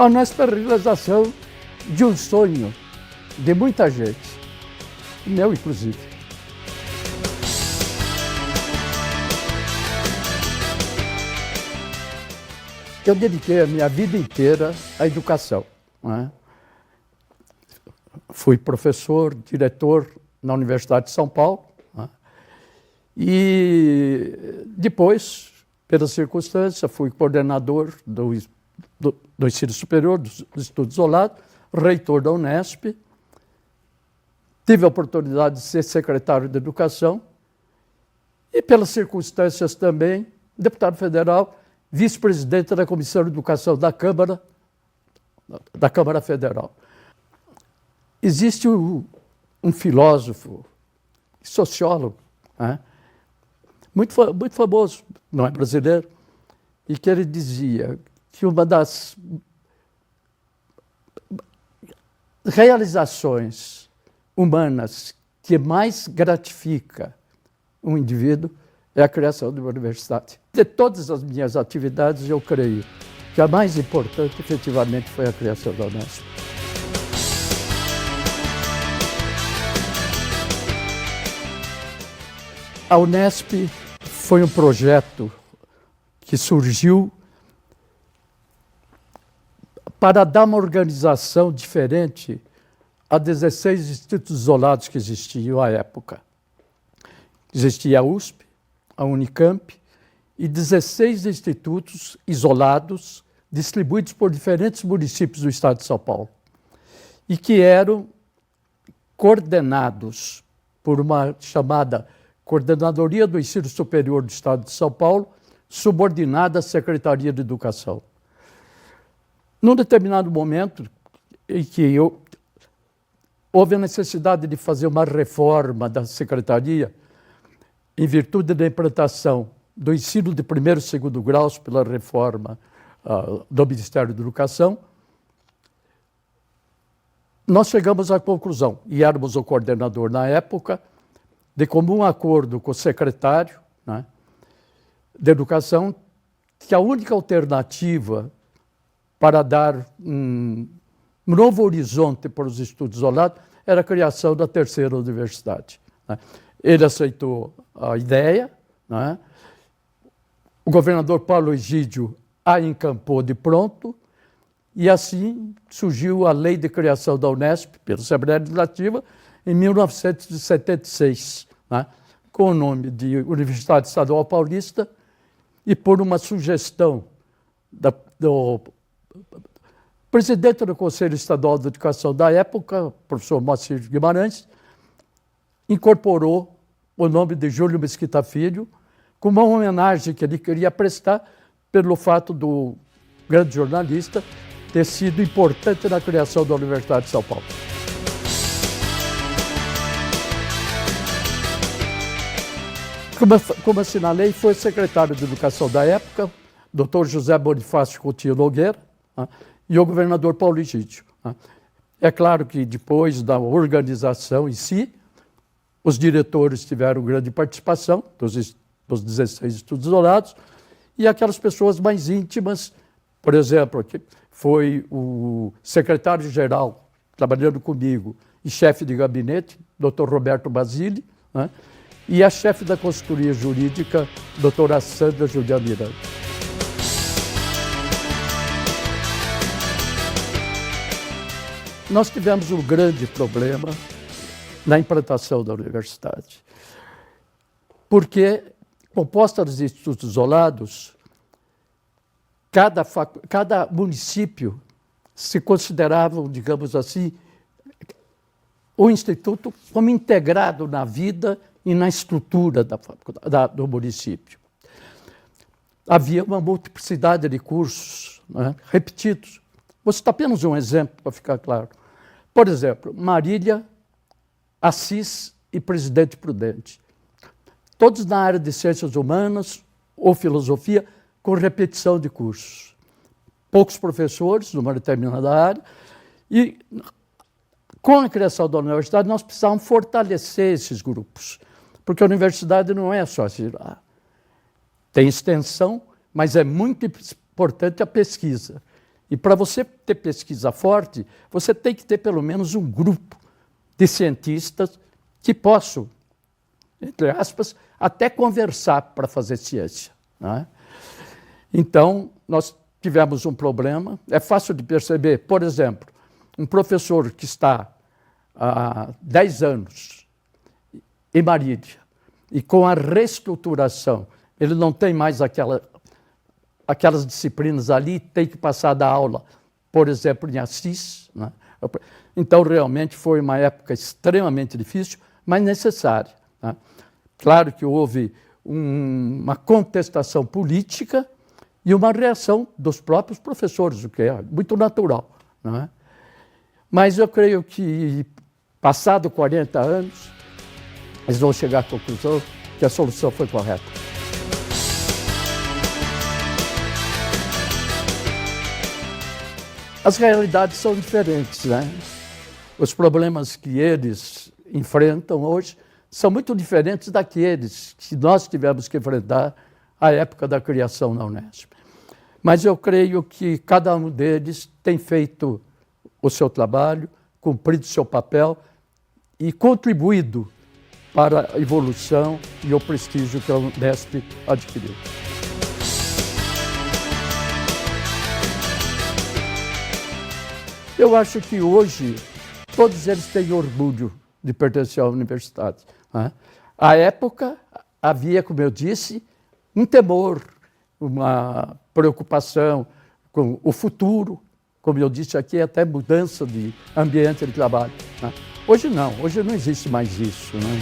A Unesp é a realização de um sonho de muita gente, meu inclusive. Eu dediquei a minha vida inteira à educação, né? Fui professor, diretor na Universidade de São Paulo, né? E depois, pela circunstância, fui coordenador do ensino superior, do Estudo Isolado, reitor da Unesp, tive a oportunidade de ser secretário de Educação e, pelas circunstâncias também, deputado federal, vice-presidente da Comissão de Educação da Câmara Federal. Existe um filósofo, sociólogo, né? muito famoso, não é brasileiro, e que ele dizia que uma das realizações humanas que mais gratifica um indivíduo é a criação de uma universidade. De todas as minhas atividades, eu creio que a mais importante, efetivamente, foi a criação da Unesp. A Unesp foi um projeto que surgiu para dar uma organização diferente a 16 institutos isolados que existiam à época. Existia a USP, a Unicamp e 16 institutos isolados distribuídos por diferentes municípios do estado de São Paulo e que eram coordenados por uma chamada Coordenadoria do Ensino Superior do Estado de São Paulo, subordinada à Secretaria de Educação. Num determinado momento em que houve a necessidade de fazer uma reforma da Secretaria, em virtude da implantação do ensino de primeiro e segundo graus pela reforma do Ministério da Educação, nós chegamos à conclusão, e éramos o coordenador na época, de comum acordo com o secretário, né, de Educação, que a única alternativa para dar um novo horizonte para os estudos isolados era a criação da terceira universidade, né. Ele aceitou a ideia, né? O governador Paulo Egídio a encampou de pronto, e assim surgiu a Lei de Criação da Unesp, pela Assembleia Legislativa, em 1976, né? Com o nome de Universidade Estadual Paulista, e por uma sugestão do presidente do Conselho Estadual de Educação da época, professor Moacir Guimarães, incorporou o nome de Júlio Mesquita Filho, com uma homenagem que ele queria prestar pelo fato do grande jornalista ter sido importante na criação da Universidade de São Paulo. Como assinalei, foi o secretário de Educação da época, Dr. José Bonifácio Coutinho Nogueira, né, e o governador Paulo Egídio. Né. É claro que depois da organização em si, os diretores tiveram grande participação dos 16 estudos isolados, e aquelas pessoas mais íntimas, por exemplo, que foi o secretário-geral trabalhando comigo e chefe de gabinete, Dr. Roberto Basile, né, e a chefe da consultoria jurídica, doutora Sandra Juliana Miranda. Nós tivemos um grande problema na implantação da universidade, porque, composta dos institutos isolados, cada município se considerava, digamos assim, o instituto como integrado na vida e na estrutura do município. Havia uma multiplicidade de cursos, né, repetidos. Vou citar apenas um exemplo para ficar claro. Por exemplo, Marília, Assis e Presidente Prudente. Todos na área de ciências humanas ou filosofia, com repetição de cursos. Poucos professores numa determinada área, e com a criação da universidade nós precisávamos fortalecer esses grupos, porque a universidade não é só assim, tem extensão, mas é muito importante a pesquisa. E para você ter pesquisa forte, você tem que ter pelo menos um grupo de cientistas que possam, entre aspas, até conversar para fazer ciência, né? Então, nós tivemos um problema. É fácil de perceber, por exemplo, um professor que está há 10 anos em Marília e com a reestruturação, ele não tem mais aquelas disciplinas ali, tem que passar da aula, por exemplo, em Assis, né? Então, realmente, foi uma época extremamente difícil, mas necessária, né? Claro que houve uma contestação política e uma reação dos próprios professores, o que é muito natural, não é? Mas eu creio que, passado 40 anos, eles vão chegar à conclusão que a solução foi correta. As realidades são diferentes, né? Os problemas que eles enfrentam hoje são muito diferentes daqueles que nós tivemos que enfrentar à época da criação da Unesp. Mas eu creio que cada um deles tem feito o seu trabalho, cumprido o seu papel e contribuído para a evolução e o prestígio que a Unesp adquiriu. Eu acho que hoje todos eles têm orgulho de pertencer à universidade, né? À época havia, como eu disse, um temor, uma preocupação com o futuro, como eu disse aqui, até mudança de ambiente de trabalho, né? Hoje não existe mais isso, né?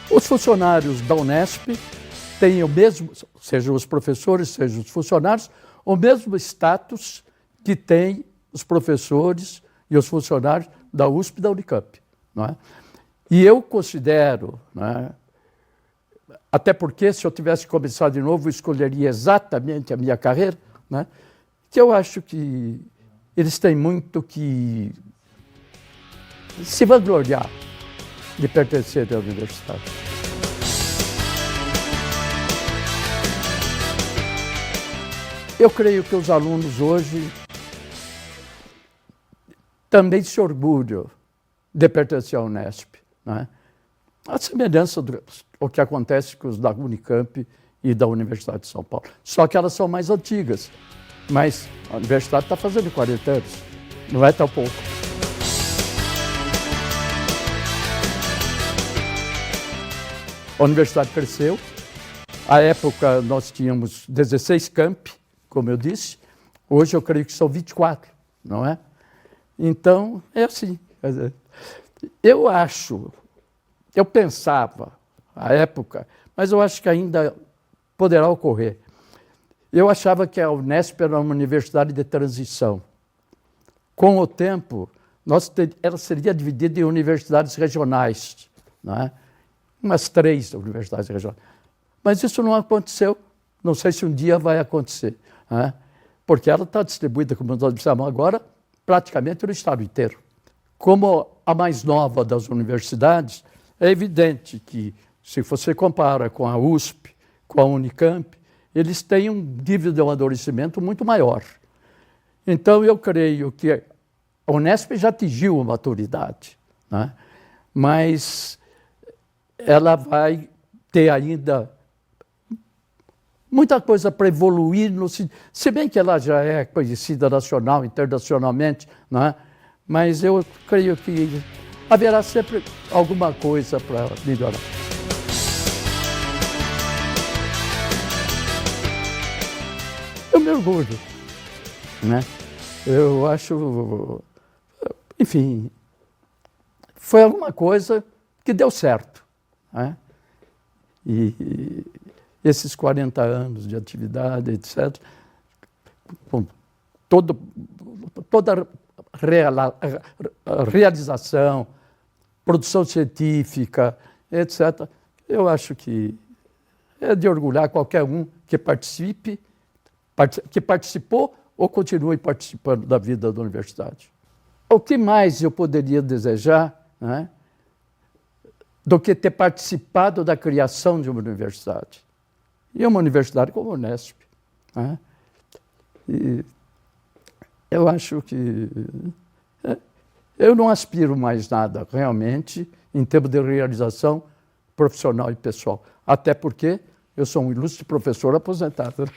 Os funcionários da Unesp têm o mesmo, sejam os professores, sejam os funcionários, o mesmo status que têm os professores e os funcionários da USP e da Unicamp, não é? E eu considero, né, até porque se eu tivesse começado de novo, eu escolheria exatamente a minha carreira, né, que eu acho que eles têm muito que se vangloriar de pertencer à universidade. Eu creio que os alunos hoje também se orgulham de pertencer à Unesp, né? A semelhança do que acontece com os da Unicamp e da Universidade de São Paulo. Só que elas são mais antigas, mas a universidade está fazendo 40 anos, não é tão pouco. A universidade cresceu. À época nós tínhamos 16 campi, como eu disse. Hoje eu creio que são 24, não é? Então, é assim. Eu pensava, à época, mas eu acho que ainda poderá ocorrer. Eu achava que a Unesp era uma universidade de transição. Com o tempo, ela seria dividida em universidades regionais, não é? Umas 3 universidades regionais. Mas isso não aconteceu. Não sei se um dia vai acontecer, não é? Porque ela está distribuída, como nós dissemos agora, praticamente no estado inteiro. Como a mais nova das universidades, é evidente que, se você compara com a USP, com a Unicamp, eles têm um nível de amadurecimento muito maior. Então, eu creio que a Unesp já atingiu a maturidade, né? Mas ela vai ter ainda muita coisa para evoluir, se bem que ela já é conhecida nacional, internacionalmente, né? Mas eu creio que haverá sempre alguma coisa para melhorar. Eu me orgulho, né? Eu acho, enfim, foi alguma coisa que deu certo, né? E esses 40 anos de atividade, etc., com toda realização, produção científica, etc., eu acho que é de orgulhar qualquer um que participou ou continue participando da vida da universidade. O que mais eu poderia desejar, né, do que ter participado da criação de uma universidade? e uma universidade como a Unesp. Né? E eu acho que eu não aspiro mais nada, realmente, em termos de realização profissional e pessoal. Até porque eu sou um ilustre professor aposentado.